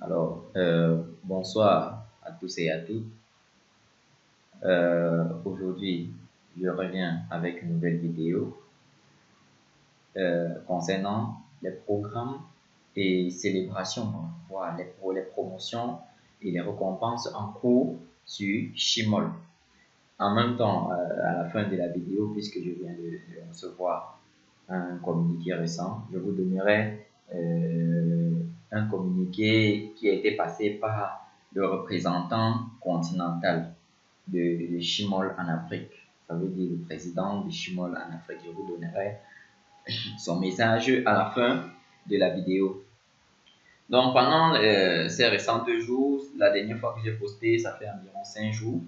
Alors, bonsoir à tous et à toutes. Aujourd'hui, je reviens avec une nouvelle vidéo concernant les programmes et célébrations, voilà, les promotions et les récompenses en cours sur Shimol. En même temps, à la fin de la vidéo, puisque je viens de recevoir un communiqué récent, je vous donnerai un communiqué qui a été passé par le représentant continental de Chimol en Afrique. Ça veut dire le président de Chimol en Afrique. Je vous donnerai son message à la fin de la vidéo. Donc, pendant ces récents 2 jours, la dernière fois que j'ai posté, ça fait environ 5 jours.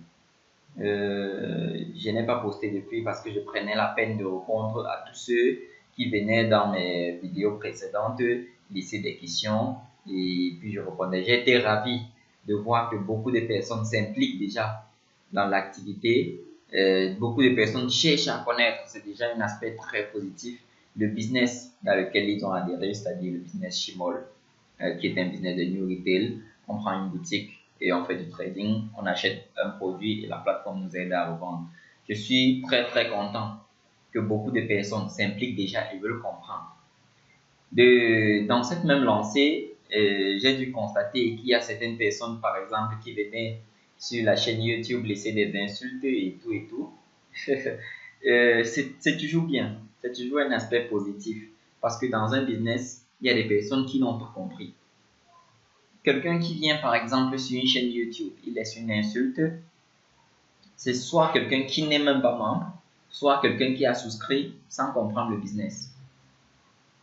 Je n'ai pas posté depuis parce que je prenais la peine de répondre à tous ceux qui venaient dans mes vidéos précédentes laisser des questions et puis je répondais. J'ai été ravi de voir que beaucoup de personnes s'impliquent déjà dans l'activité. Beaucoup de personnes cherchent à connaître, c'est déjà un aspect très positif, le business dans lequel ils ont adhéré, c'est-à-dire le business Shimol, qui est un business de New Retail. On prend une boutique et on fait du trading, on achète un produit et la plateforme nous aide à revendre. Je suis très content que beaucoup de personnes s'impliquent déjà et veulent comprendre. Dans cette même lancée, j'ai dû constater qu'il y a certaines personnes, par exemple, qui venaient sur la chaîne YouTube laisser des insultes et tout. C'est toujours bien, c'est toujours un aspect positif parce que dans un business, il y a des personnes qui n'ont pas compris. Quelqu'un qui vient par exemple sur une chaîne YouTube, il laisse une insulte, c'est soit quelqu'un qui n'est même pas membre, soit quelqu'un qui a souscrit sans comprendre le business.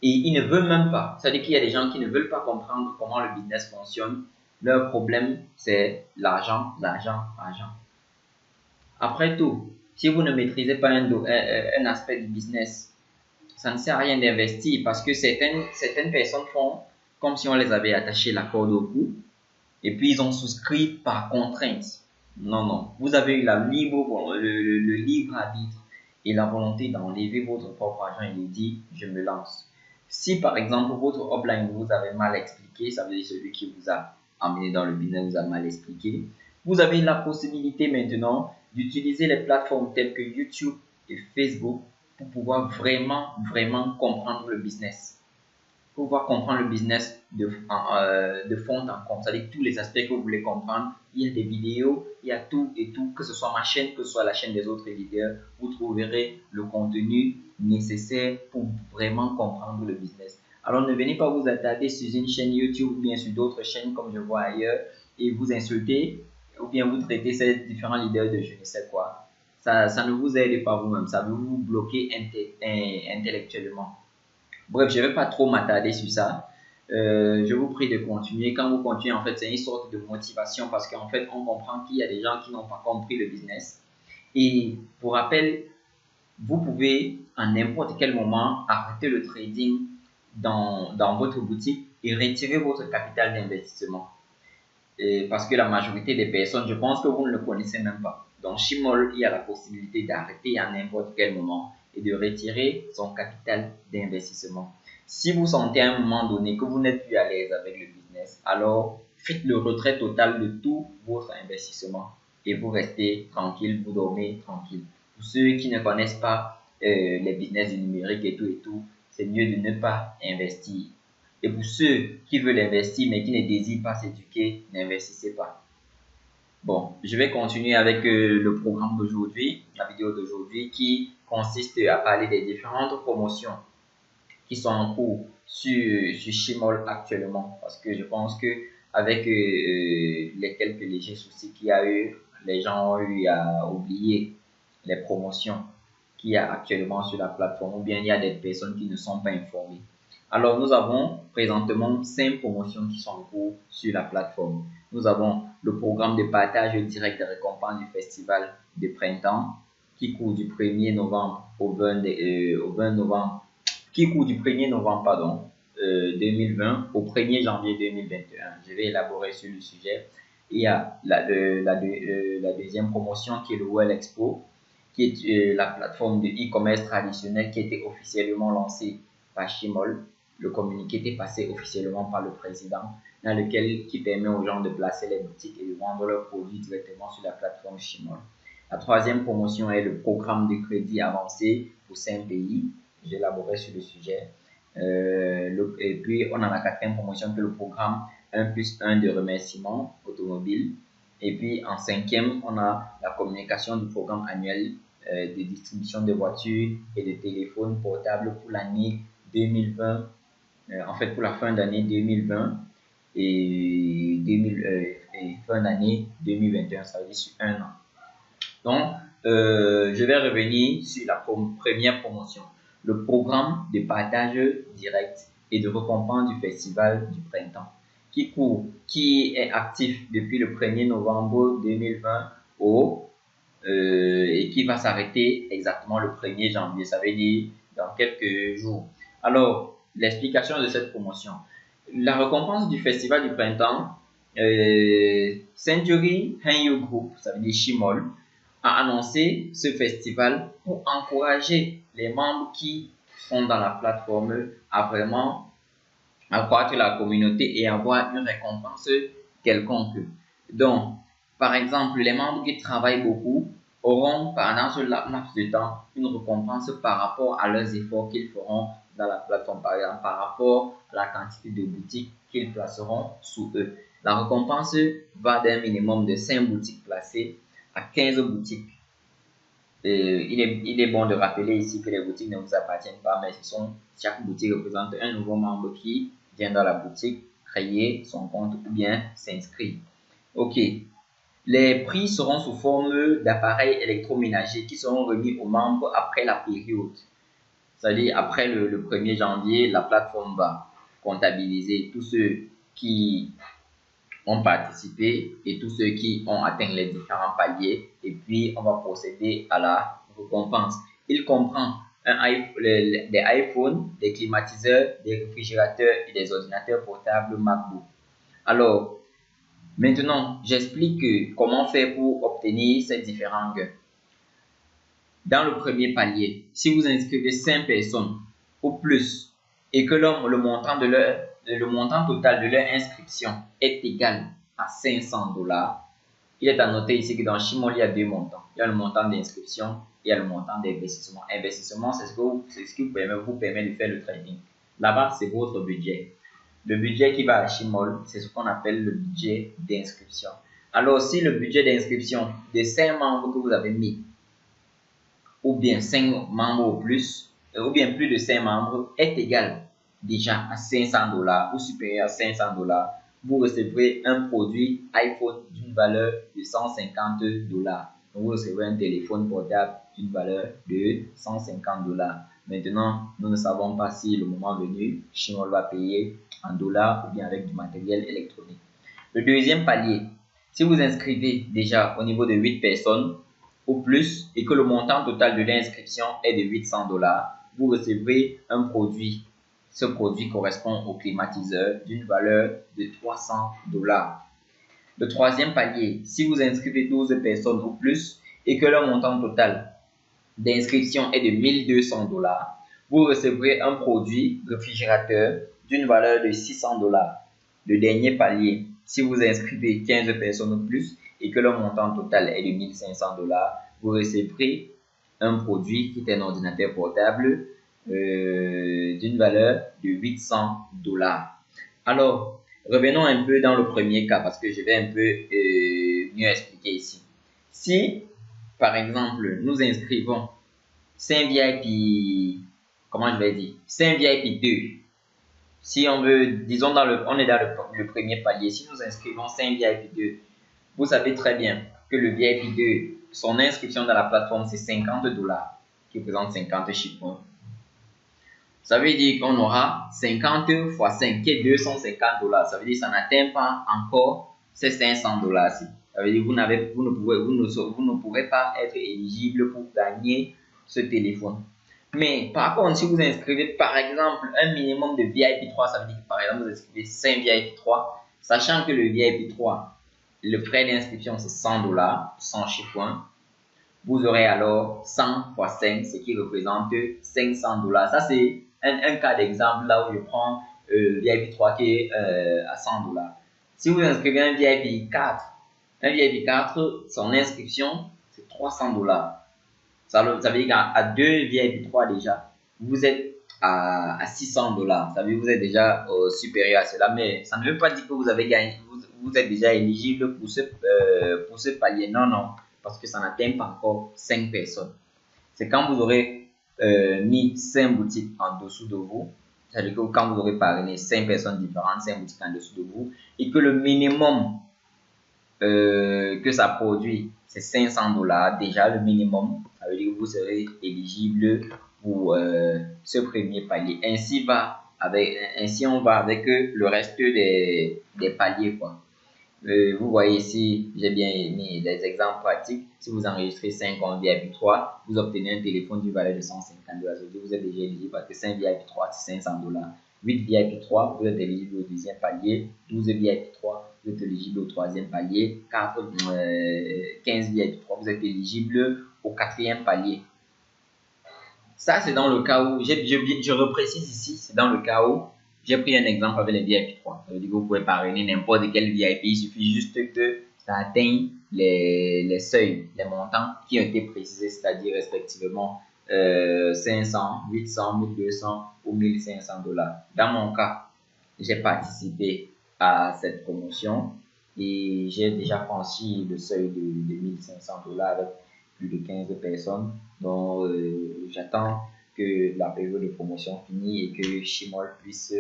Et il ne veut même pas, c'est-à-dire qu'il y a des gens qui ne veulent pas comprendre comment le business fonctionne. Leur problème, c'est l'argent. Après tout, si vous ne maîtrisez pas un aspect du business, ça ne sert à rien d'investir parce que certaines personnes font comme si on les avait attaché la corde au cou. Et puis, ils ont souscrit par contrainte. Non. Vous avez eu le libre arbitre et la volonté d'enlever votre propre argent et de dire, je me lance. Si, par exemple, votre upline vous avait mal expliqué, ça veut dire celui qui vous a amené dans le business vous a mal expliqué, vous avez la possibilité maintenant d'utiliser les plateformes telles que YouTube et Facebook pour pouvoir vraiment comprendre le business. Pour pouvoir comprendre le business de fond en comble, c'est-à-dire tous les aspects que vous voulez comprendre. Il y a des vidéos, il y a tout et tout, que ce soit ma chaîne, que ce soit la chaîne des autres leaders, vous trouverez le contenu nécessaire pour vraiment comprendre le business. Alors ne venez pas vous attarder sur une chaîne YouTube ou bien sur d'autres chaînes comme je vois ailleurs et vous insulter ou bien vous traiter ces différents leaders de je ne sais quoi. Ça ne vous aide pas vous-même, ça veut vous bloquer intellectuellement. Bref, je ne vais pas trop m'attarder sur ça. Je vous prie de continuer. Quand vous continuez, en fait, c'est une sorte de motivation parce qu'en fait, on comprend qu'il y a des gens qui n'ont pas compris le business. Et pour rappel, vous pouvez à n'importe quel moment arrêter le trading dans votre boutique et retirer votre capital d'investissement. Parce que la majorité des personnes, je pense que vous ne le connaissez même pas. Dans Shimol, il y a la possibilité d'arrêter à n'importe quel moment et de retirer son capital d'investissement. Si vous sentez à un moment donné que vous n'êtes plus à l'aise avec le business, alors faites le retrait total de tout votre investissement et vous restez tranquille, vous dormez tranquille. Pour ceux qui ne connaissent pas les business du numérique et tout, c'est mieux de ne pas investir. Et pour ceux qui veulent investir mais qui ne désirent pas s'éduquer, n'investissez pas. Bon, je vais continuer avec le programme d'aujourd'hui, la vidéo d'aujourd'hui qui consiste à parler des différentes promotions qui sont en cours sur Shimol actuellement. Parce que je pense que avec les quelques légers soucis qu'il y a eu, les gens ont eu à oublier les promotions qu'il y a actuellement sur la plateforme ou bien il y a des personnes qui ne sont pas informées. Alors, nous avons présentement 5 promotions qui sont en cours sur la plateforme. Nous avons le programme de partage direct des récompenses du festival de printemps qui court du 1er novembre au 20 novembre, qui court du 1er novembre 2020 au 1er janvier 2021. Je vais élaborer sur le sujet. Il y a la deuxième promotion qui est le World Expo, qui est la plateforme de e-commerce traditionnelle qui a été officiellement lancée par Shimol. Le communiqué était passé officiellement par le président. qui permet aux gens de placer les boutiques et de vendre leurs produits directement sur la plateforme Shimol. La troisième promotion est le programme de crédit avancé pour 5 pays. J'ai élaboré sur le sujet. Et puis, on a la quatrième promotion qui est le programme 1+1 de remerciement automobile. Et puis, en cinquième, on a la communication du programme annuel de distribution de voitures et de téléphones portables pour l'année 2020. En fait, pour la fin d'année 2020 et fin d'année 2021, ça veut dire sur un an. Donc, je vais revenir sur la première promotion, le programme de partage direct et de récompense du Festival du Printemps, qui est actif depuis le 1er novembre 2020 et qui va s'arrêter exactement le 1er janvier, ça veut dire dans quelques jours. Alors, l'explication de cette promotion. La récompense du Festival du Printemps, Century Hanyu Group, ça veut dire Shimol, a annoncé ce festival pour encourager les membres qui sont dans la plateforme à vraiment accroître la communauté et avoir une récompense quelconque. Donc, par exemple, les membres qui travaillent beaucoup auront pendant ce laps de temps une récompense par rapport à leurs efforts qu'ils feront dans la plateforme, par exemple, par rapport à la quantité de boutiques qu'ils placeront sous eux. La récompense va d'un minimum de 5 boutiques placées à 15 boutiques. Il est bon de rappeler ici que les boutiques ne vous appartiennent pas, mais chaque boutique représente un nouveau membre qui vient dans la boutique, créer son compte ou bien s'inscrire. Ok. Les prix seront sous forme d'appareils électroménagers qui seront remis aux membres après la période. C'est-à-dire après le 1er janvier, la plateforme va comptabiliser tous ceux qui ont participé et tous ceux qui ont atteint les différents paliers, et puis on va procéder à la récompense. Il comprend des iPhones, des climatiseurs, des réfrigérateurs et des ordinateurs portables MacBook. Alors, maintenant, j'explique comment faire pour obtenir ces différents gains. Dans le premier palier, si vous inscrivez 5 personnes ou plus et que le montant total de leur inscription est égal à 500 $, il est à noter ici que dans Shimol, il y a deux montants. Il y a le montant d'inscription et il y a le montant d'investissement. Investissement, c'est ce qui vous permet de faire le trading. Là-bas, c'est votre budget. Le budget qui va à Shimol, c'est ce qu'on appelle le budget d'inscription. Alors, si le budget d'inscription des 5 membres que vous avez mis, ou bien 5 membres ou plus, ou bien plus de 5 membres, est égal déjà à 500 $ ou supérieur à 500 $, vous recevrez un produit iPhone d'une valeur de 150 $. Donc, vous recevrez un téléphone portable d'une valeur de 150 $. Maintenant, nous ne savons pas si le moment venu, Shimol va payer en dollars ou bien avec du matériel électronique. Le deuxième palier, si vous inscrivez déjà au niveau de 8 personnes ou plus et que le montant total de l'inscription est de 800 $, vous recevrez un produit. Ce produit correspond au climatiseur d'une valeur de 300 $. Le troisième palier, si vous inscrivez 12 personnes ou plus et que le montant total d'inscription est de 1200 $, vous recevrez un produit réfrigérateur d'une valeur de 600 $. Le dernier palier, si vous inscrivez 15 personnes ou plus et que le montant total est de 1500 $, vous recevrez un produit qui est un ordinateur portable d'une valeur de 800 $. Alors, revenons un peu dans le premier cas parce que je vais un peu mieux expliquer ici. Si, par exemple, nous inscrivons 5 VIP, comment je vais dire, 5 VIP 2. Si on veut, disons, on est dans le premier palier, si nous inscrivons 5 VIP 2, vous savez très bien que le VIP 2, son inscription dans la plateforme, c'est 50 $, qui représente 50 chiffres. Ça veut dire qu'on aura 50 fois 5, qui est 250 $. Ça veut dire que ça n'atteint pas encore ces 500 $-ci. Ça veut dire que vous ne pourrez pas être éligible pour gagner ce téléphone. Mais par contre, si vous inscrivez par exemple un minimum de VIP 3, ça veut dire que par exemple vous inscrivez 5 VIP 3, sachant que le VIP 3, le frais d'inscription c'est 100 $, 100 chiffres, vous aurez alors 100 fois 5, ce qui représente 500 $. Ça c'est un cas d'exemple là où je prends VIP 3 qui est à 100 dollars. Si vous inscrivez un VIP 4, son inscription, c'est 300 dollars. Ça veut dire qu'à 2 VIP 3 déjà, vous êtes à 600 dollars. Ça veut dire que vous êtes déjà supérieur à cela, mais ça ne veut pas dire que vous avez gagné, vous êtes déjà éligible pour ce palier. Non, non, parce que ça n'atteint pas encore 5 personnes. C'est quand vous aurez mis 5 boutiques en dessous de vous, c'est-à-dire que quand vous aurez parrainé 5 personnes différentes, 5 boutiques en dessous de vous, et que le minimum que ça produit, c'est 500 dollars, déjà le minimum, ça veut dire que vous serez éligible pour ce premier palier. Ainsi on va avec le reste des paliers, quoi. Vous voyez ici, j'ai bien mis des exemples pratiques. Si vous enregistrez 5 en VIP 3, vous obtenez un téléphone du valeur de 150 dollars. Vous êtes déjà éligible parce que 5 VIP 3, c'est 500 dollars. 8 VIP 3, vous êtes éligible au deuxième palier. 12 VIP 3, vous êtes éligible au troisième palier. 15 VIP 3, vous êtes éligible au quatrième palier. Ça, c'est dans le cas où, je reprécise ici, c'est dans le cas où j'ai pris un exemple avec les VIP 3. Ça veut dire que vous pouvez parrainer n'importe quel VIP. Il suffit juste que ça atteigne les seuils, les montants qui ont été précisés, c'est-à-dire respectivement 500, 800, 1200 ou 1500 dollars. Dans mon cas, j'ai participé à cette promotion et j'ai déjà franchi le seuil de 1500 dollars avec plus de 15 personnes. Donc, j'attends que la période de promotion finisse et que Shimol puisse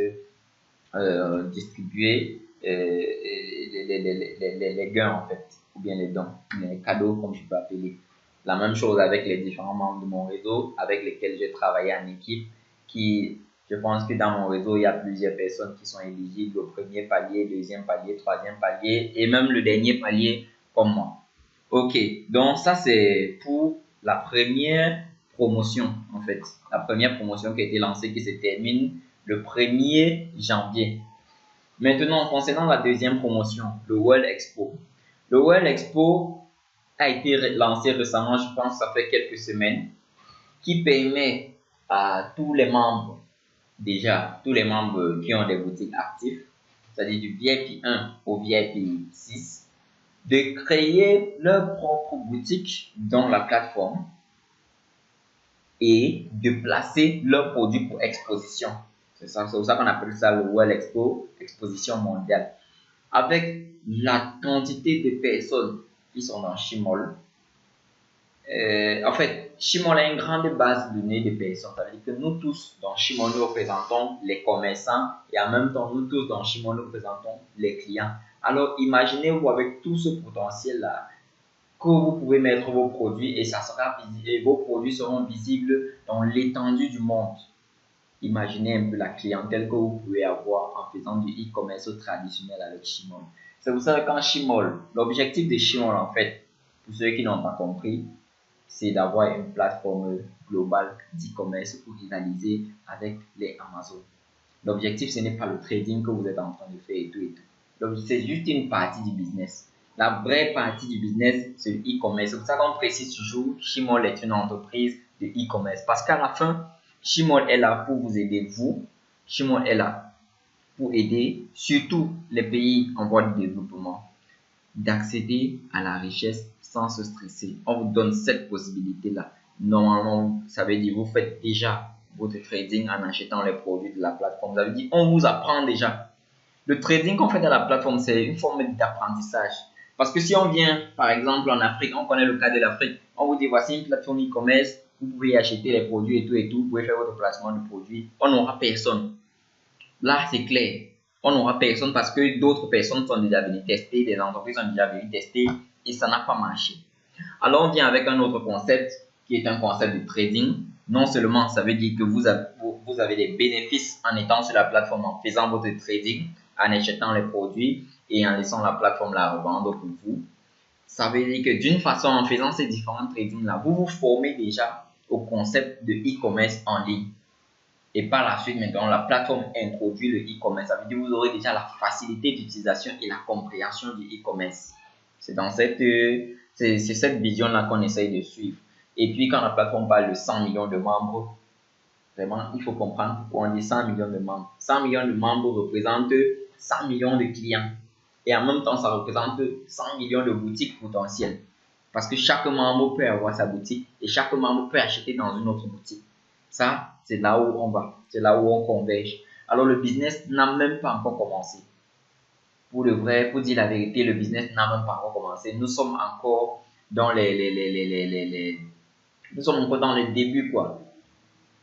distribuer les gains en fait, ou bien les dons, les cadeaux comme je peux appeler. La même chose avec les différents membres de mon réseau avec lesquels j'ai travaillé en équipe, je pense que dans mon réseau, il y a plusieurs personnes qui sont éligibles au premier palier, deuxième palier, troisième palier et même le dernier palier comme moi. Ok, donc ça c'est pour la première promotion en fait. La première promotion qui a été lancée qui se termine le 1er janvier. Maintenant, concernant la deuxième promotion, le World Expo. Le World Expo a été lancé récemment, je pense que ça fait quelques semaines, qui permet à tous les membres, déjà tous les membres qui ont des boutiques actives, c'est-à-dire du VIP 1 au VIP 6, de créer leur propre boutique dans la plateforme et de placer leurs produits pour exposition. C'est pour ça qu'on appelle ça le World Expo, exposition mondiale. Avec la quantité de personnes qui sont dans Shimol, en fait, Shimol a une grande base de données de personnes. Ça veut dire que nous tous dans Shimol, nous représentons les commerçants et en même temps, nous tous dans Shimol, nous représentons les clients. Alors, imaginez-vous avec tout ce potentiel-là que vous pouvez mettre vos produits et ça sera visible, et vos produits seront visibles dans l'étendue du monde. Imaginez un peu la clientèle que vous pouvez avoir en faisant du e-commerce traditionnel avec Shimol. C'est pour ça qu'en Shimol, l'objectif de Shimol en fait, pour ceux qui n'ont pas compris, c'est d'avoir une plateforme globale d'e-commerce pour rivaliser avec les Amazon. L'objectif, ce n'est pas le trading que vous êtes en train de faire et tout et tout. C'est juste une partie du business. La vraie partie du business, c'est le e-commerce. C'est pour ça qu'on précise toujours, Shimol est une entreprise de e-commerce. Parce qu'à la fin, Shimol est là pour vous aider, vous. Shimol est là pour aider surtout les pays en voie de développement d'accéder à la richesse sans se stresser. On vous donne cette possibilité-là. Normalement, ça veut dire que vous faites déjà votre trading en achetant les produits de la plateforme. Ça veut dire on vous apprend déjà. Le trading qu'on fait dans la plateforme, c'est une forme d'apprentissage. Parce que si on vient, par exemple, en Afrique, on connaît le cas de l'Afrique, on vous dit voici une plateforme e-commerce, vous pouvez acheter les produits et tout, vous pouvez faire votre placement de produits. On n'aura personne. Là, c'est clair. On n'aura personne parce que d'autres personnes sont déjà venues tester, des entreprises sont déjà venues tester et ça n'a pas marché. Alors, on vient avec un autre concept qui est un concept de trading. Non seulement ça veut dire que vous avez des bénéfices en étant sur la plateforme, en faisant votre trading, en achetant les produits et en laissant la plateforme la revendre pour vous. Ça veut dire que d'une façon, en faisant ces différents trading-là, vous vous formez déjà au concept de e-commerce en ligne. Et par la suite, maintenant, la plateforme introduit le e-commerce. Ça veut dire que vous aurez déjà la facilité d'utilisation et la compréhension du e-commerce. C'est cette vision-là qu'on essaye de suivre. Et puis, quand la plateforme parle de 100 millions de membres, Vraiment, il faut comprendre pourquoi on dit 100 millions de membres. 100 millions de membres représentent 100 millions de clients. Et en même temps, ça représente 100 millions de boutiques potentielles. Parce que chaque membre peut avoir sa boutique et chaque membre peut acheter dans une autre boutique. Ça, c'est là où on va. C'est là où on converge. Alors, le business n'a même pas encore commencé. Pour le vrai, pour dire la vérité, le business n'a même pas encore commencé. Nous sommes encore dans nous sommes encore dans les débuts, quoi.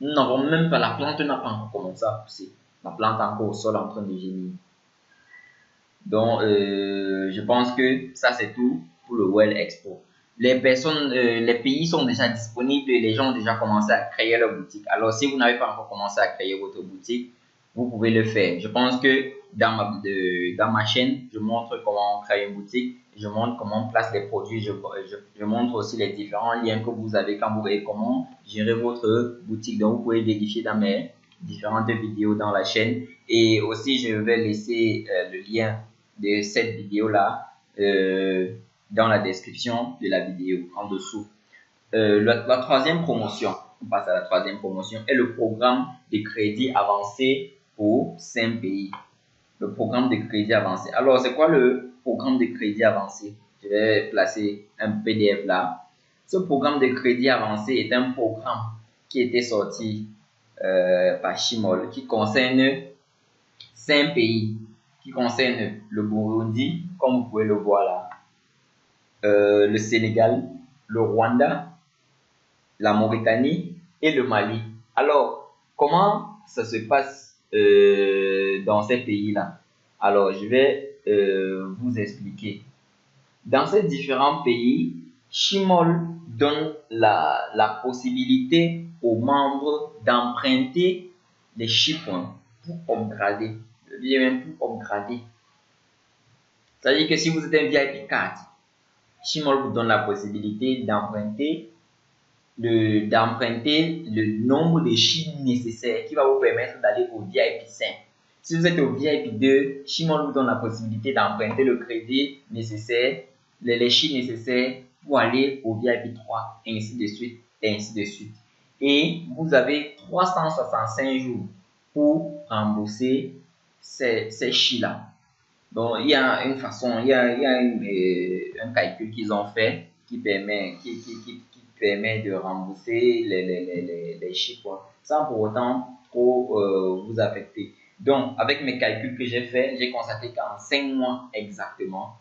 Nous n'avons même pas, la plante n'a pas encore commencé à pousser. La plante est encore au sol en train de gémir. Donc, je pense que ça, c'est tout pour le Well Expo. Les personnes, les pays sont déjà disponibles et les gens ont déjà commencé à créer leur boutique. Alors, si vous n'avez pas encore commencé à créer votre boutique, vous pouvez le faire. Je pense que dans ma chaîne, je montre comment on crée une boutique. Je montre comment on place les produits. Je montre aussi les différents liens que vous avez quand vous voyez comment gérer votre boutique. Donc, vous pouvez vérifier dans mes différentes vidéos dans la chaîne. Et aussi, je vais laisser le lien de cette vidéo-là dans la description de la vidéo en dessous. La troisième promotion, on passe à la troisième promotion, est le programme de crédit avancé pour 5 pays. Le programme de crédit avancé. Alors, c'est quoi le programme de crédit avancé? Je vais placer un PDF là. Ce programme de crédit avancé est un programme qui était sorti par Shimol, qui concerne 5 pays, qui concerne le Burundi, comme vous pouvez le voir là, le Sénégal, le Rwanda, la Mauritanie et le Mali. Alors, comment ça se passe dans ces pays-là? Alors, je vais vous expliquer. Dans ces différents pays, Shimol donne la possibilité aux membres d'emprunter les chiffres pour upgrader, bien même pour upgrader. C'est-à-dire que si vous êtes un VIP 4, Shimol vous donne la possibilité d'emprunter le nombre de chiffres nécessaires qui va vous permettre d'aller au VIP 5. Si vous êtes au VIP 2, Shimol vous donne la possibilité d'emprunter le crédit nécessaire, les chiffres nécessaires pour aller au VIP 3, et ainsi de suite, et ainsi de suite. Et vous avez 365 jours pour rembourser ces chiffres-là. Donc, il y a une façon, il y a un calcul qu'ils ont fait qui permet de rembourser les chiffres sans pour autant trop vous affecter. Donc, avec mes calculs que j'ai fait, j'ai constaté qu'en 5 mois exactement,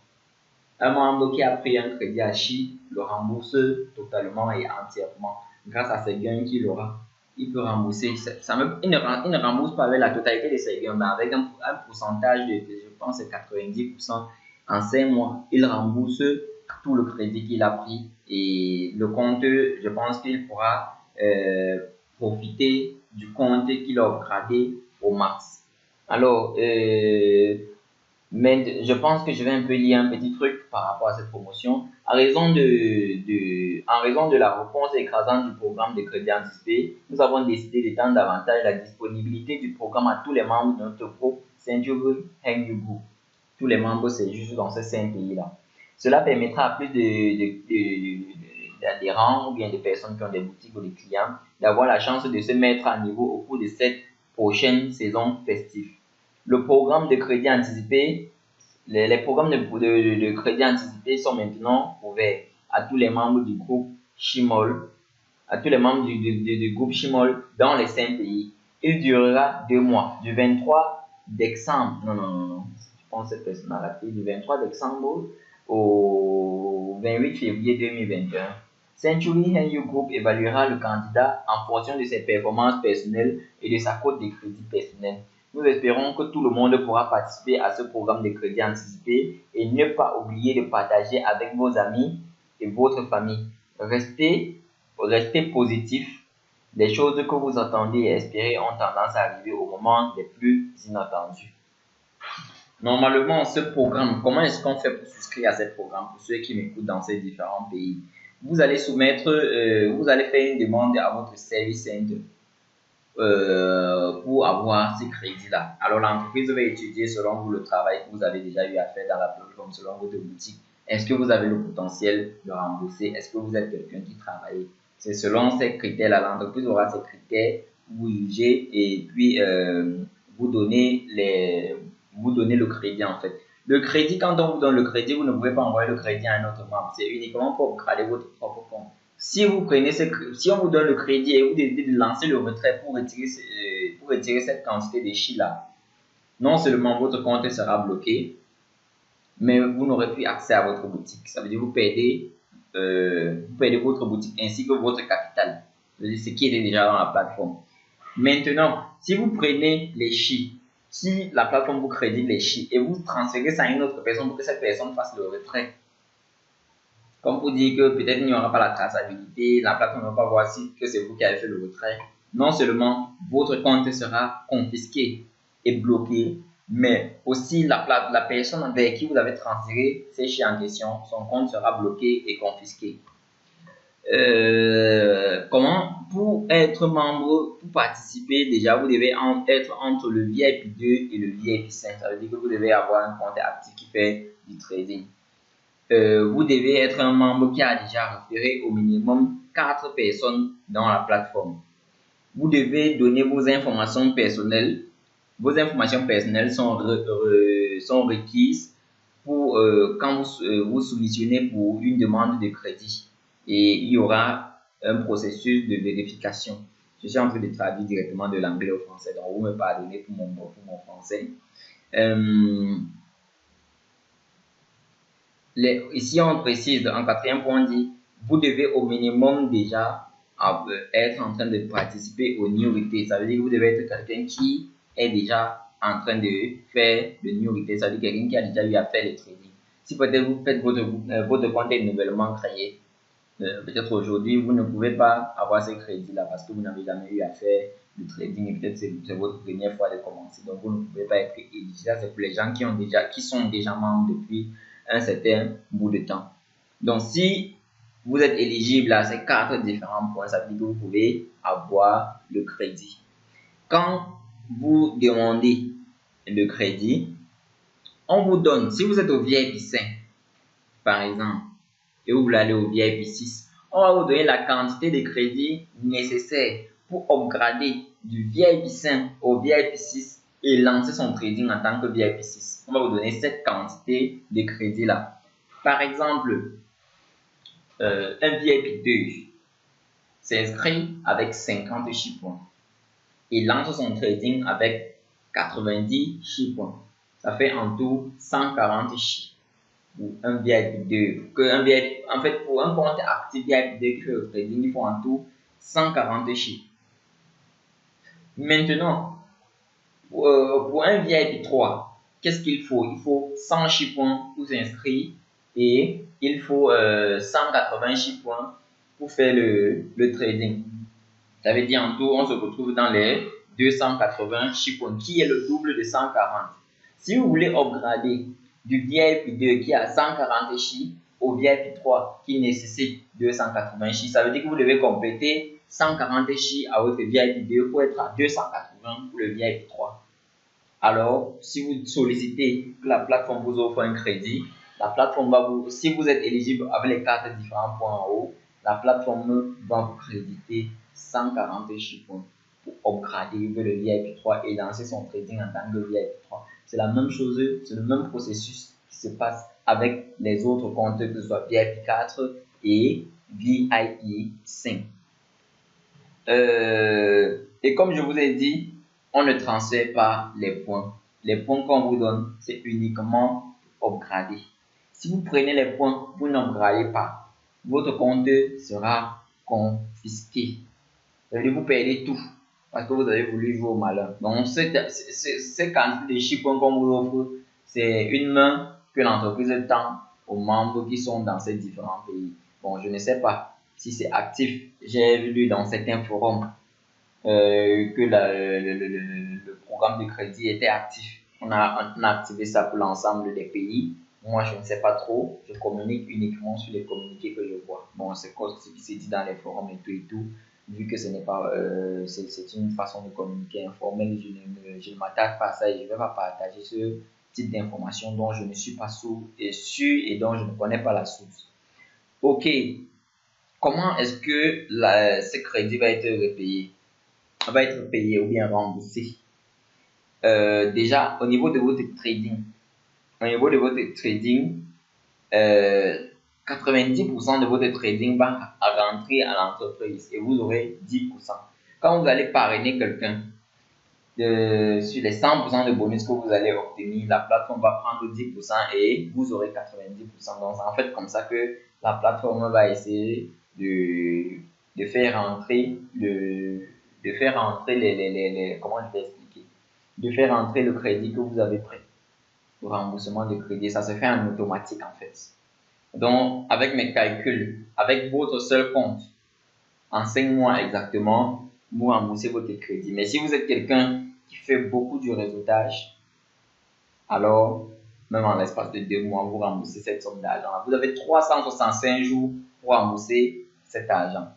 un membre qui a pris un crédit à Chi le rembourse totalement et entièrement grâce à ses gains qu'il aura. Il peut rembourser, il ne rembourse pas avec la totalité de ses gains, mais avec un pourcentage je pense, c'est 90%. En 5 mois, il rembourse tout le crédit qu'il a pris et le compte, je pense qu'il pourra profiter du compte qu'il a upgradé au max. Alors, mais je pense que je vais un peu lire un petit truc par rapport à cette promotion. En raison de la réponse écrasante du programme de crédit anticipé, nous avons décidé d'étendre davantage la disponibilité du programme à tous les membres de notre groupe Century Hengyu Group. Tous les membres, c'est juste dans ces 5 pays-là. Cela permettra à plus d'adhérents ou bien de personnes qui ont des boutiques ou des clients d'avoir la chance de se mettre à niveau au cours de cette prochaine saison festive. Le programme de crédit anticipé, les programmes de crédit anticipé sont maintenant ouverts à tous les membres du groupe Shimol, à tous les membres du groupe Shimol dans les 5 pays. Il durera 2 mois, du 23 décembre, je pense que c'est personnalité, du 23 décembre au 28 février 2021. Century Hengyu Group évaluera le candidat en fonction de ses performances personnelles et de sa cote de crédit personnel. Nous espérons que tout le monde pourra participer à ce programme de crédit anticipé et ne pas oublier de partager avec vos amis et votre famille. Restez positif. Les choses que vous attendez et espérez ont tendance à arriver au moment les plus inattendus. Normalement, ce programme, comment est-ce qu'on fait pour souscrire à ce programme pour ceux qui m'écoutent dans ces différents pays? Vous allez vous allez faire une demande à votre service center pour avoir ces crédits-là. Alors, l'entreprise va étudier selon vous le travail que vous avez déjà eu à faire dans la plateforme, selon votre boutique. Est-ce que vous avez le potentiel de rembourser? Est-ce que vous êtes quelqu'un qui travaille? C'est selon ces critères-là. L'entreprise aura ces critères vous jugez et puis vous donnez le crédit en fait. Le crédit, quand on vous donne le crédit, vous ne pouvez pas envoyer le crédit à un autre membre. C'est uniquement pour upgrader votre propre compte. Si vous prenez si on vous donne le crédit et vous décidez de lancer le retrait pour retirer cette quantité de chi là, non seulement votre compte sera bloqué, mais vous n'aurez plus accès à votre boutique. Ça veut dire que vous perdez votre boutique ainsi que votre capital. Ça veut dire ce qui était déjà dans la plateforme. Maintenant, si vous prenez les chi, si la plateforme vous crédite les chi et vous transférez ça à une autre personne pour que cette personne fasse le retrait, comme pour dire que peut-être il n'y aura pas la traçabilité, la plateforme ne va pas voir que c'est vous qui avez fait le retrait, non seulement votre compte sera confisqué et bloqué, mais aussi la personne vers qui vous avez transféré ces chi en question, son compte sera bloqué et confisqué. Comment pour être membre, pour participer, déjà vous devez être entre le VIP 2 et le VIP 5. Ça veut dire que vous devez avoir un compte actif qui fait du trading. Vous devez être un membre qui a déjà référé au minimum 4 personnes dans la plateforme. Vous devez donner vos informations personnelles. Vos informations personnelles sont requises pour quand vous soumissionnez pour une demande de crédit. Et il y aura un processus de vérification. Je suis en train de traduire directement de l'anglais au français, donc vous me pardonnez pour mon français. Ici, on précise, en quatrième point, on dit, vous devez au minimum déjà être en train de participer au new retail. Ça veut dire que vous devez être quelqu'un qui est déjà en train de faire le new retail. Ça veut dire quelqu'un qui a déjà eu à faire le trading. Si peut-être vous faites votre compte est nouvellement créé, peut-être aujourd'hui, vous ne pouvez pas avoir ce crédit-là parce que vous n'avez jamais eu à faire du trading et peut-être c'est votre première fois de commencer. Donc, vous ne pouvez pas être éligible. C'est pour les gens qui sont déjà membres depuis un certain bout de temps. Donc, si vous êtes éligible à ces 4 différents points, ça veut dire que vous pouvez avoir le crédit. Quand vous demandez le crédit, on vous donne, si vous êtes au VIP 5, par exemple, et vous voulez aller au VIP 6, on va vous donner la quantité de crédit nécessaire pour upgrader du VIP 5 au VIP 6 et lancer son trading en tant que VIP 6. On va vous donner cette quantité de crédit là. Par exemple, un VIP 2 s'inscrit avec 50 chi points et lance son trading avec 90 chi points. Ça fait en tout 140 chi. Pour un VIP 2, en fait, pour un compte actif VIP 2 qui fait le trading, il faut en tout 140 chi. Maintenant, pour un VIP 3, qu'est-ce qu'il faut? Il faut 100 chi points pour s'inscrire et il faut 180 chi points pour faire le trading. Ça veut dire en tout, on se retrouve dans les 280 chi points, qui est le double de 140. Si vous voulez upgrader du VIP 2 qui a 140 chi au VIP 3 qui nécessite 280 chi, ça veut dire que vous devez compléter 140 chi à votre VIP 2 pour être à 280 pour le VIP 3. Alors, si vous sollicitez que la plateforme vous offre un crédit, la plateforme va vous, si vous êtes éligible avec les 4 différents points en haut, la plateforme va vous créditer 140 chi points pour upgrader le VIP 3 et lancer son trading en tant que VIP 3. C'est la même chose, c'est le même processus qui se passe avec les autres comptes, que ce soit VIP 4 et VIP 5. Et comme je vous ai dit, on ne transfère pas les points. Les points qu'on vous donne, c'est uniquement upgrader. Si vous prenez les points, vous n'upgradez pas, votre compte sera confisqué. Ça veut dire que vous perdez tout parce que vous avez voulu jouer au malin. Donc, cette quantité de chi points qu'on vous offre, c'est une main que l'entreprise tend aux membres qui sont dans ces différents pays. Bon, je ne sais pas si c'est actif. J'ai lu dans certains forums que le programme de crédit était actif. On a activé ça pour l'ensemble des pays. Moi, je ne sais pas trop. Je communique uniquement sur les communiqués que je vois. Bon, c'est ce qui s'est dit dans les forums et tout. Vu que ce n'est pas, c'est une façon de communiquer informelle, je ne m'attaque pas à ça et je ne vais pas partager ce type d'informations dont je ne suis pas sûr et dont je ne connais pas la source. Ok, comment est-ce que ce crédit va être repayé? va être payé ou bien remboursé. Déjà, au niveau de votre trading, 90% de votre trading va rentrer à l'entreprise et vous aurez 10%. Quand vous allez parrainer quelqu'un sur les 100% de bonus que vous allez obtenir, la plateforme va prendre 10% et vous aurez 90%. Donc, c'est en fait comme ça que la plateforme va essayer de faire entrer comment je vais expliquer, de faire entrer le crédit que vous avez pris, le remboursement de crédit. Ça se fait en automatique en fait. Donc, avec mes calculs, avec votre seul compte, en 5 mois exactement, vous remboursez votre crédit. Mais si vous êtes quelqu'un qui fait beaucoup du réseautage, alors, même en l'espace de 2 mois, vous remboursez cette somme d'argent. Vous avez 365 jours pour rembourser cet argent.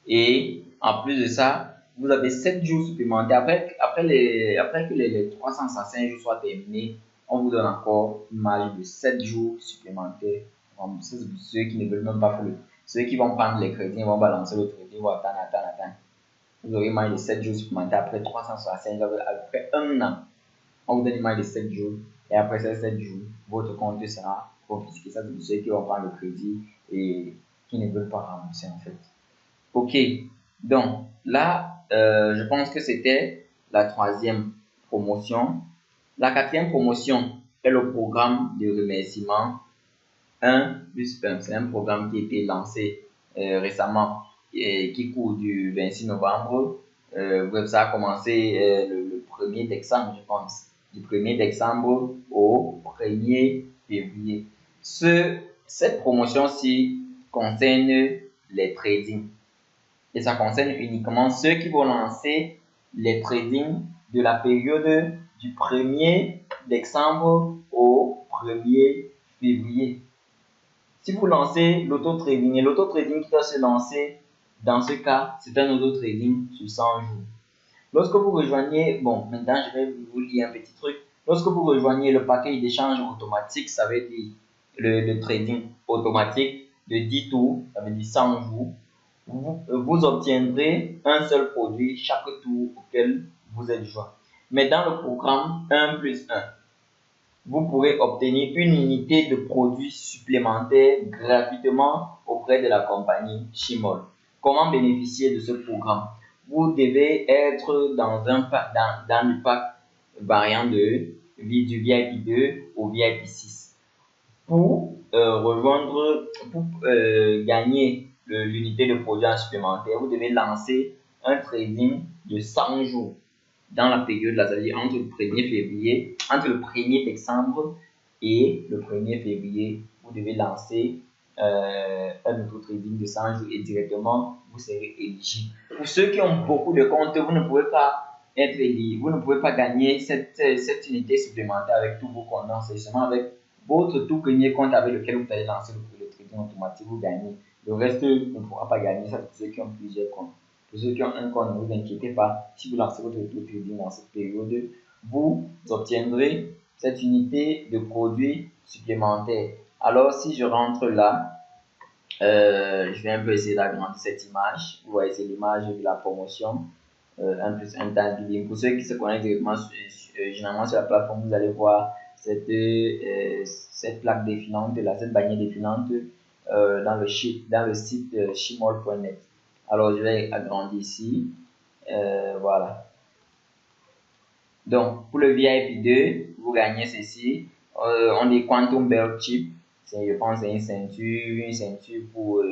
Et en plus de ça, vous avez 7 jours supplémentaires. Après que les 365 jours soient terminés, on vous donne encore une marge de 7 jours supplémentaires. C'est pour ceux qui ne veulent même pas faire ceux qui vont prendre les crédits, ils vont balancer le crédit, ils vont attendre. Vous aurez une marge de 7 jours supplémentaires après 365 jours, après un an. On vous donne une marge de 7 jours. Et après ces 7 jours, votre compte sera confisqué. Ça, c'est pour ceux qui vont prendre le crédit et qui ne veulent pas rembourser en fait. Ok, donc là, je pense que c'était la 3e promotion. La 4e promotion est le programme de remerciement 1 plus 1. C'est un programme qui a été lancé récemment et qui court du 26 novembre. Ça a commencé le 1er décembre, je pense. Du 1er décembre au 1er février. Cette promotion-ci concerne les trading. Et ça concerne uniquement ceux qui vont lancer les trading de la période du 1er décembre au 1er février. Si vous lancez l'auto-trading, et l'auto-trading qui doit se lancer, dans ce cas, c'est un auto-trading sur 100 jours. Lorsque vous rejoignez, bon, maintenant je vais vous lire un petit truc. Lorsque vous rejoignez le paquet d'échange automatique, ça veut dire le trading automatique de 10 tours, ça veut dire 100 jours, vous obtiendrez un seul produit chaque tour auquel vous êtes joint. Mais dans le programme 1 plus 1, vous pourrez obtenir une unité de produits supplémentaires gratuitement auprès de la compagnie Shimol. Comment bénéficier de ce programme? Vous devez être dans le pack variant du VIP 2 au VIP 6. Pour gagner l'unité de produits supplémentaires, vous devez lancer un trading de 100 jours dans la période, là, c'est-à-dire entre le 1er décembre et le 1er février, vous devez lancer un auto-trading de 100 jours et directement, vous serez éligible. Pour ceux qui ont beaucoup de comptes, vous ne pouvez pas être éligible, vous ne pouvez pas gagner cette unité supplémentaire avec tous vos comptes. Non, c'est seulement avec votre tout premier compte avec lequel vous allez lancer le trading automatique, vous gagnez. Le reste ne pourra pas gagner, ça c'est pour ceux qui ont plusieurs comptes. Pour ceux qui ont un compte, ne vous inquiétez pas, si vous lancez votre auto-trading dans cette période, vous obtiendrez cette unité de produits supplémentaires. Alors, si je rentre là, je vais un peu essayer d'agrandir cette image. Vous voyez, c'est l'image de la promotion 1 plus 1 times billing. Pour ceux qui se connectent directement, généralement sur la plateforme, vous allez voir cette plaque défilante, là, cette bannière défilante dans le site shimol.net. Alors, je vais agrandir ici. Voilà. Donc, pour le VIP 2, vous gagnez ceci. On dit Quantum Belt Chip. Je pense que c'est une ceinture pour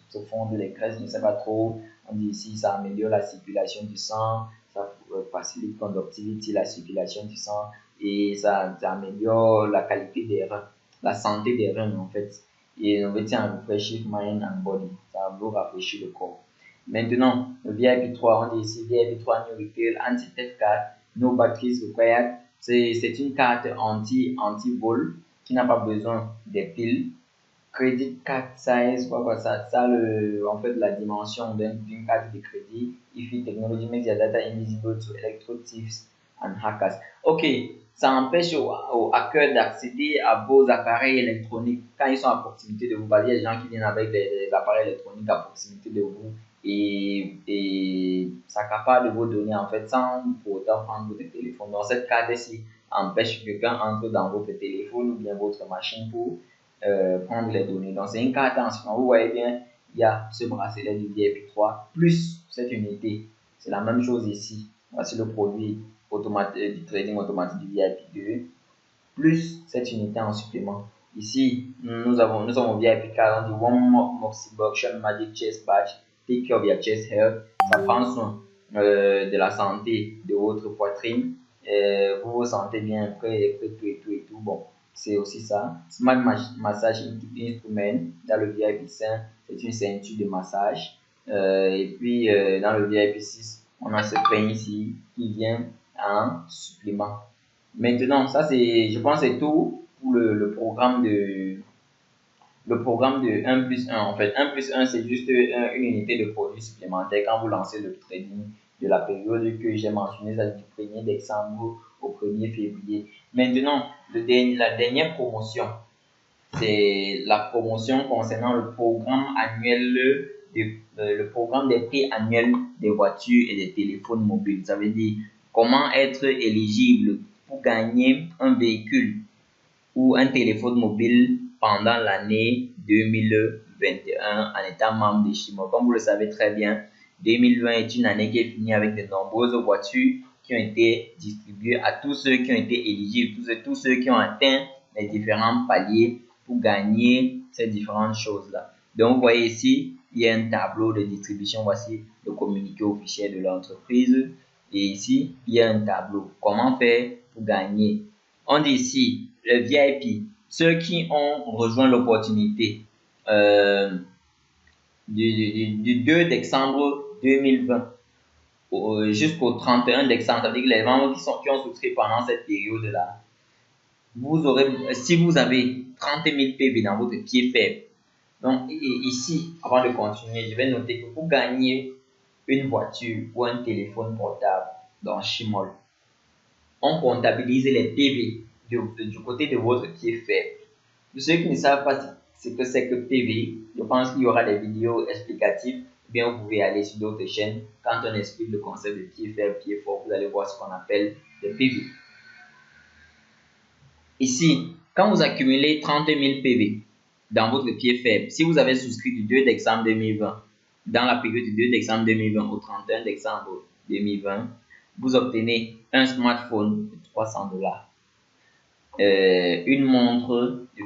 se fondre les graisses. Je ne sais pas trop. On dit ici, ça améliore la circulation du sang. Ça facilite conductivity, la circulation du sang. Et ça améliore la qualité des reins. La santé des reins, en fait. Et on veut dire refresh mind and body. Ça vous rafraîchir le corps. Maintenant, le VIP 3, on dit ici VIP 3 New Retail Anti-Theft Card, No Batteries Required. C'est une carte anti-vol qui n'a pas besoin des piles. Credit Card Size, en fait, la dimension d'une carte de crédit. IFI Technology makes your data invisible to electro thieves and hackers. Ok, ça empêche aux hackers d'accéder à vos appareils électroniques quand ils sont à proximité de vous. Parce qu'il y a des gens qui viennent avec des appareils électroniques à proximité de vous et s'accapare de vos données en fait sans pour autant prendre votre téléphone. Donc cette carte-ci empêche que quelqu'un entre dans votre téléphone ou bien votre machine pour prendre les données. Donc c'est une carte en suivant. Vous voyez bien, il y a ce bracelet du VIP 3 plus cette unité. C'est la même chose ici. Voici le produit automatique du trading automatique du VIP 2 plus cette unité en supplément. Ici, nous sommes au VIP 40 du One Moxie Boxtion Magic Chest Patch. Take care of your chest health. Ça prend soin de la santé de votre poitrine. Vous vous sentez bien après tout et tout. Bon, c'est aussi ça. Smart Massage Instrument dans le VIP 5, c'est une ceinture de massage. Et puis dans le VIP 6, on a ce pain ici qui vient en supplément. Maintenant, ça c'est, je pense, c'est tout pour le programme de 1 plus 1. En fait, 1 plus 1, c'est juste une unité de produit supplémentaire quand vous lancez le trading de la période que j'ai mentionné, ça du 1er décembre au 1er février. Maintenant, la dernière promotion, c'est la promotion concernant le programme annuel, le programme des prix annuels des voitures et des téléphones mobiles. Ça veut dire comment être éligible pour gagner un véhicule ou un téléphone mobile pendant l'année 2021 en étant membre de Shimor. Comme vous le savez très bien, 2020 est une année qui est finie avec de nombreuses voitures qui ont été distribuées à tous ceux qui ont été éligibles, tous ceux qui ont atteint les différents paliers pour gagner ces différentes choses-là. Donc, vous voyez ici, il y a un tableau de distribution. Voici le communiqué officiel de l'entreprise. Et ici, il y a un tableau. Comment faire pour gagner? On dit ici, le VIP, ceux qui ont rejoint l'opportunité du 2 décembre 2020 jusqu'au 31 décembre, c'est-à-dire les membres qui ont souscrit pendant cette période-là, vous aurez, si vous avez 30 000 PV dans votre pied faible, donc ici, avant de continuer, je vais noter que pour gagner une voiture ou un téléphone portable dans Shimol, on comptabilise les PV du côté de votre pied faible. Pour ceux qui ne savent pas ce que c'est que PV, je pense qu'il y aura des vidéos explicatives. Bien, vous pouvez aller sur d'autres chaînes. Quand on explique le concept de pied faible, pied fort, vous allez voir ce qu'on appelle le PV. Ici, quand vous accumulez 30 000 PV dans votre pied faible, si vous avez souscrit du 2 décembre 2020, dans la période du 2 décembre 2020 au 31 décembre 2020, vous obtenez un smartphone de 300 $, une montre de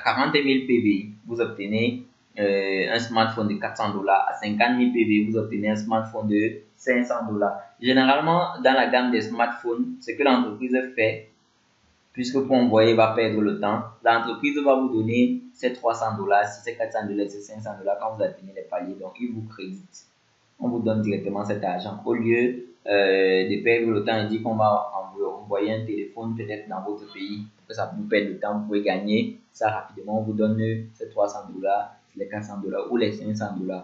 40 000 PV, vous obtenez un smartphone de 400 $. À 50 000 PV, vous obtenez un smartphone de 500 $. Généralement, dans la gamme des smartphones, ce que l'entreprise fait, puisque pour envoyer va perdre le temps, l'entreprise va vous donner ces 300 $, si c'est 400 $, c'est 500 $ quand vous atteignez les paliers. Donc, il vous crédite. On vous donne directement cet argent. Au lieu de perdre le temps, il dit qu'on va envoyer un téléphone peut-être dans votre pays, que ça vous perd le temps, vous pouvez gagner ça rapidement. On vous donne ces 300 $, les 400 $ ou les 500 $.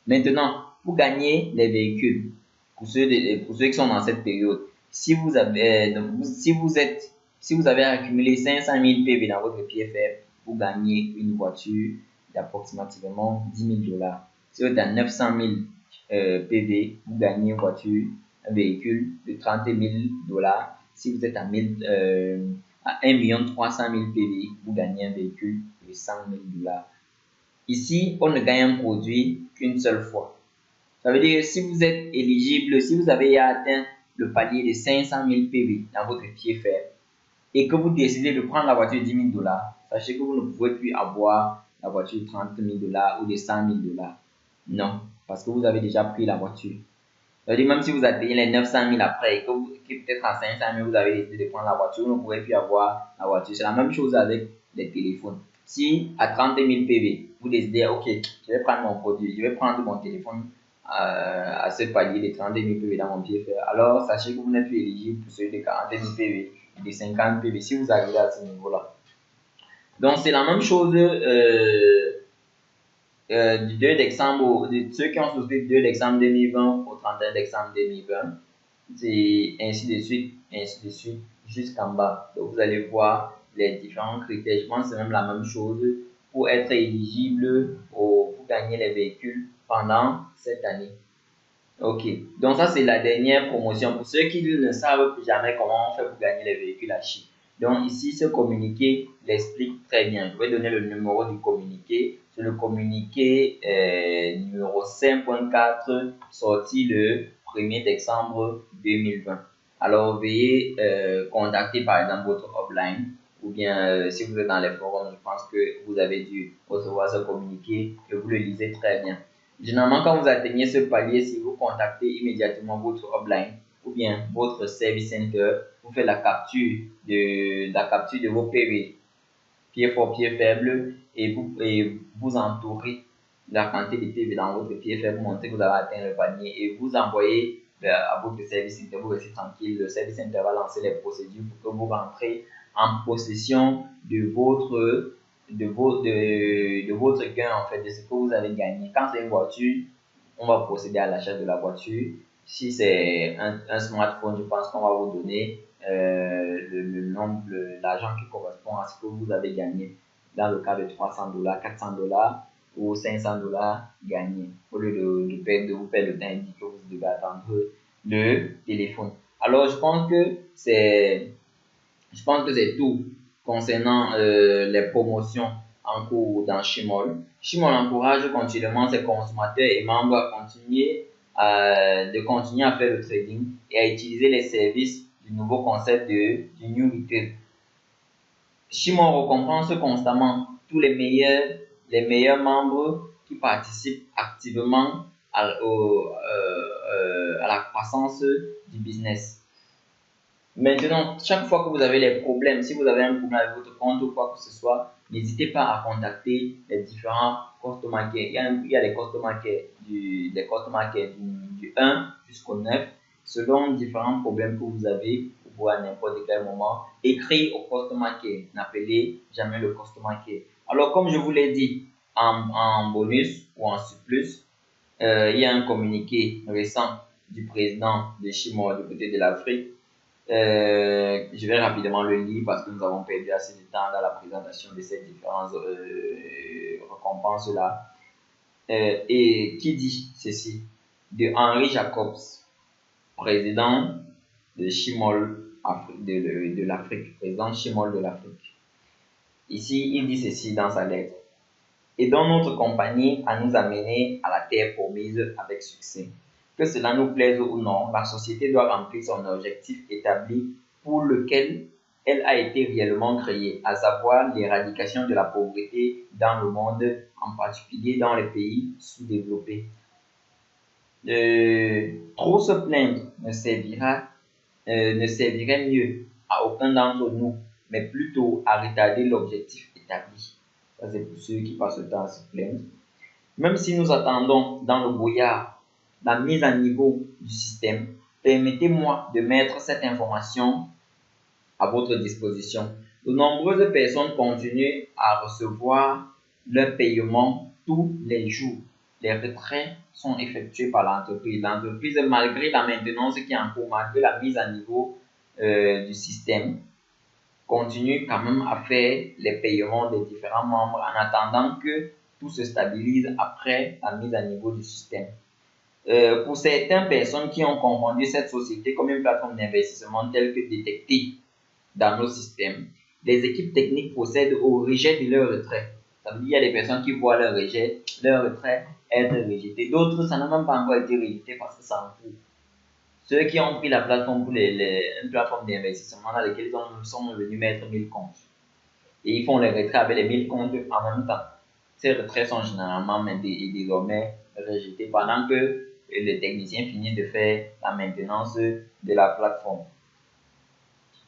Maintenant, pour gagner les véhicules, pour ceux qui sont dans cette période, si vous avez accumulé 500 000 PV dans votre pied faible, vous gagnez une voiture d'approximativement 10 000 $. Si vous êtes à 900 000 PV, vous gagnez une voiture, un véhicule de 30 000 $. Si vous êtes à 1 300 000 PV, vous gagnez un véhicule de 100 000 $. Ici, on ne gagne un produit qu'une seule fois. Ça veut dire que si vous êtes éligible, si vous avez atteint le palier de 500 000 PV dans votre pied faible et que vous décidez de prendre la voiture de 10 000 $, sachez que vous ne pouvez plus avoir la voiture de 30 000 $ ou de 100 000 $. Non, parce que vous avez déjà pris la voiture. Ça veut dire même si vous atteignez les 900 000 après et que peut-être à 500 000 vous avez décidé de prendre la voiture, vous ne pouvez plus avoir la voiture. C'est la même chose avec les téléphones. Si à 30 000 PV, vous décidez, ok, je vais prendre mon produit, je vais prendre mon téléphone à ce palier de 30 000 PV dans mon pied faible, alors sachez que vous n'êtes plus éligible pour celui de 40 000 PV et de 50 PV si vous arrivez à ce niveau-là. Donc c'est la même chose du 2 décembre, de ceux qui ont souscrit du 2 décembre 2020 au 31 décembre 2020. C'est ainsi de suite, jusqu'en bas. Donc vous allez voir les différents critères. Je pense que c'est même la même chose pour être éligible pour gagner les véhicules pendant cette année. Ok, donc ça c'est la dernière promotion. Pour ceux qui ne savent plus jamais comment on fait pour gagner les véhicules à Chine. Donc ici, ce communiqué l'explique très bien. Je vais donner le numéro du communiqué. C'est le communiqué numéro 5.4 sorti le 1er décembre 2020. Alors veuillez contacter par exemple votre hotline ou bien si vous êtes dans les forums, je pense que vous avez dû recevoir ce communiqué et vous le lisez très bien. Généralement, quand vous atteignez ce palier, si vous contactez immédiatement votre hotline ou bien votre service center, vous faites la capture de vos PV, pied fort, pied faible, et vous entourez la quantité de PV dans votre pied faible, montrez que vous avez atteint le panier et vous envoyez à votre service center, vous restez tranquille, le service center va lancer les procédures pour que vous rentrez en possession de votre gain, en fait, de ce que vous avez gagné. Quand c'est une voiture, on va procéder à l'achat de la voiture. Si c'est un smartphone, je pense qu'on va vous donner le nombre, l'argent qui correspond à ce que vous avez gagné. Dans le cas de $300, $400 ou $500 gagnés. Au lieu de vous faire le temps indiqué, vous devez attendre le téléphone. Alors, je pense que c'est tout concernant les promotions en cours dans Shimol. Shimol encourage continuellement ses consommateurs et membres à continuer à faire le trading et à utiliser les services du nouveau concept du New Retail. Shimol récompense constamment tous les meilleurs membres qui participent activement à la croissance du business. Maintenant, chaque fois que vous avez les problèmes, si vous avez un problème avec votre compte ou quoi que ce soit, n'hésitez pas à contacter les différents customer care. Il y a les customer care du 1 jusqu'au 9. Selon différents problèmes que vous avez, vous pouvez à n'importe quel moment écrire au customer care. N'appelez jamais le customer care. Alors, comme je vous l'ai dit, en bonus ou en surplus, il y a un communiqué récent du président de Shimol du côté de l'Afrique. Je vais rapidement le lire parce que nous avons perdu assez de temps dans la présentation de ces différentes récompenses-là. Et qui dit ceci? De Henry Jacobs, président de Shimol de l'Afrique, président Shimol de l'Afrique. Ici, il dit ceci dans sa lettre. Aidons notre compagnie à nous amener à la terre promise avec succès. Que cela nous plaise ou non, la société doit remplir son objectif établi pour lequel elle a été réellement créée, à savoir l'éradication de la pauvreté dans le monde, en particulier dans les pays sous-développés. Trop se plaindre ne servirait mieux à aucun d'entre nous, mais plutôt à retarder l'objectif établi. Ça, c'est pour ceux qui passent le temps à se plaindre. Même si nous attendons dans le brouillard la mise à niveau du système, permettez-moi de mettre cette information à votre disposition. De nombreuses personnes continuent à recevoir leur paiement tous les jours. Les retraits sont effectués par l'entreprise. L'entreprise, malgré la maintenance qui est en cours, malgré la mise à niveau du système, continue quand même à faire les paiements des différents membres en attendant que tout se stabilise après la mise à niveau du système. Pour certaines personnes qui ont confondu cette société comme une plateforme d'investissement telle que détectée dans nos systèmes, les équipes techniques procèdent au rejet de leur retrait. Ça veut dire qu'il y a des personnes qui voient leur retrait être rejeté. D'autres, ça n'a même pas encore été rejeté parce que ça en cours. Ceux qui ont pris la plateforme pour une plateforme d'investissement dans laquelle ils sont venus mettre 1000 comptes. Et ils font les retraits avec les 1000 comptes en même temps. Ces retraits sont généralement désormais rejetés pendant que les techniciens finissent de faire la maintenance de la plateforme.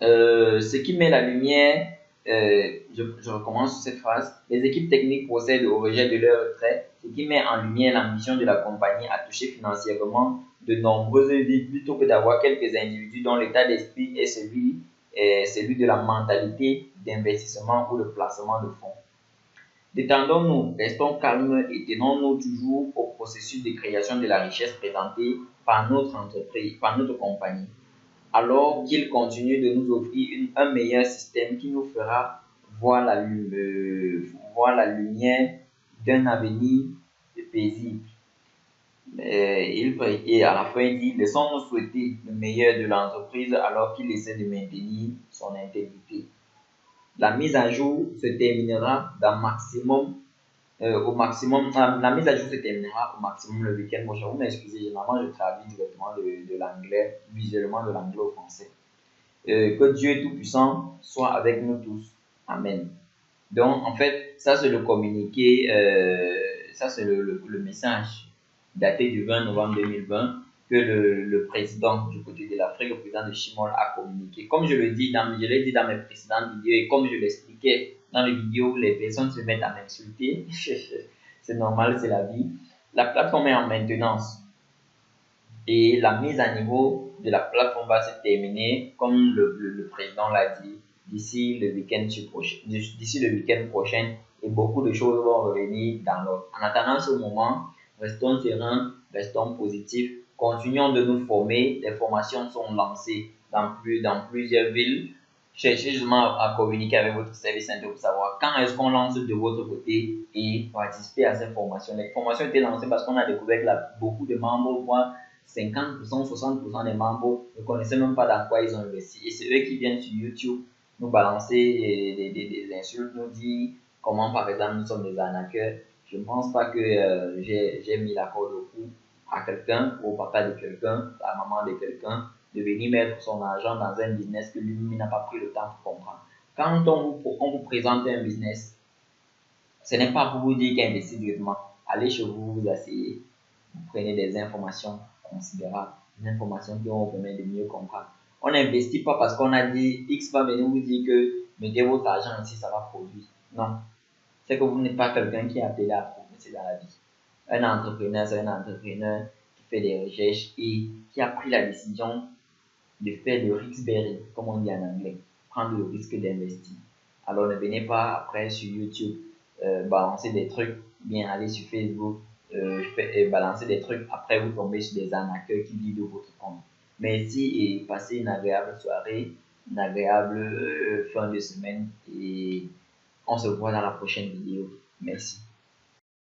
Ce qui met la lumière, je recommence cette phrase, les équipes techniques procèdent au rejet de leur retrait, ce qui met en lumière l'ambition de la compagnie à toucher financièrement de nombreuses vies plutôt que d'avoir quelques individus dont l'état d'esprit est celui de la mentalité d'investissement ou de placement de fonds. Détendons-nous, restons calmes et tenons-nous toujours au processus de création de la richesse présenté par notre entreprise, par notre compagnie, alors qu'il continue de nous offrir un meilleur système qui nous fera voir la lumière d'un avenir paisible. Et à la fin, il dit, laissons-nous souhaiter le meilleur de l'entreprise alors qu'il essaie de maintenir son intégrité. La mise à jour se terminera au maximum, la mise à jour se terminera au maximum le week-end prochain. Vous m'excusez, généralement je traduis directement de l'anglais, visuellement de l'anglais au français. Que Dieu Tout-Puissant soit avec nous tous. Amen. Donc, en fait, ça c'est le communiqué, ça c'est le message daté du 20 novembre 2020 que le président du côté de l'Afrique, le président de Chimol, a communiqué. Comme je l'ai dit dans mes précédentes vidéos et comme je l'expliquais dans les vidéos où les personnes se mettent à m'insulter, c'est normal, c'est la vie. La plateforme est en maintenance et la mise à niveau de la plateforme va se terminer, comme le président l'a dit, d'ici le week-end prochain et beaucoup de choses vont revenir dans l'ordre. En attendant ce moment, restons sereins, restons positifs, continuons de nous former. Les formations sont lancées dans plusieurs villes. Cherchez justement à communiquer avec votre service center pour savoir quand est-ce qu'on lance de votre côté et participer à ces formations. Les formations étaient lancées parce qu'on a découvert que beaucoup de membres voient 50%, 60% des membres ne connaissaient même pas dans quoi ils ont investi. Et c'est eux qui viennent sur YouTube nous balancer des insultes, nous dire comment, par exemple, nous sommes des arnaqueurs. Je ne pense pas que j'ai mis la corde au cou à quelqu'un, au papa de quelqu'un, à la maman de quelqu'un, de venir mettre son argent dans un business que lui n'a pas pris le temps pour comprendre. Quand on vous présente un business, ce n'est pas pour vous dire qu'investir directement. Allez chez vous, vous asseyez, vous prenez des informations considérables, des informations qui vont vous permettre de mieux comprendre. On n'investit pas parce qu'on a dit X va venir vous dire que mettez votre argent ici, ça va produire. Non. C'est que vous n'êtes pas quelqu'un qui est appelé à progresser dans la vie. Un entrepreneur, c'est un entrepreneur qui fait des recherches et qui a pris la décision de faire le risk bearing, comme on dit en anglais, prendre le risque d'investir. Alors ne venez pas après sur YouTube balancer des trucs, bien aller sur Facebook, balancer des trucs, après vous tombez sur des arnaqueurs qui vident votre compte. Merci et passez une agréable soirée, une agréable fin de semaine et on se voit dans la prochaine vidéo. Merci.